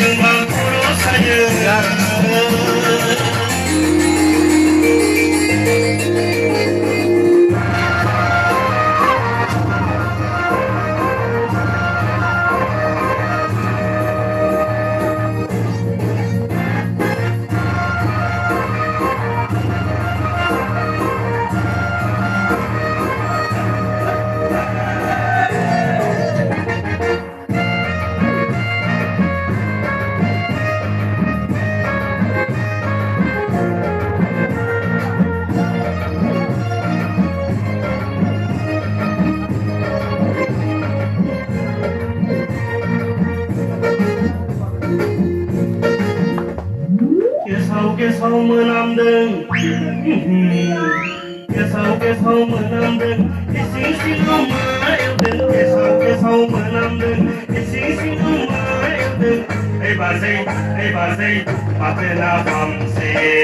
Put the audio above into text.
음악 부러 사연 Sau mưa năm đêm Phía sau mưa năm đêm Thì xinh xinh ôm mơ yêu đêm Phía sau mưa năm đêm Thì xinh xinh ôm mơ yêu đêm Ê bà dây, bà tên là Phạm Dây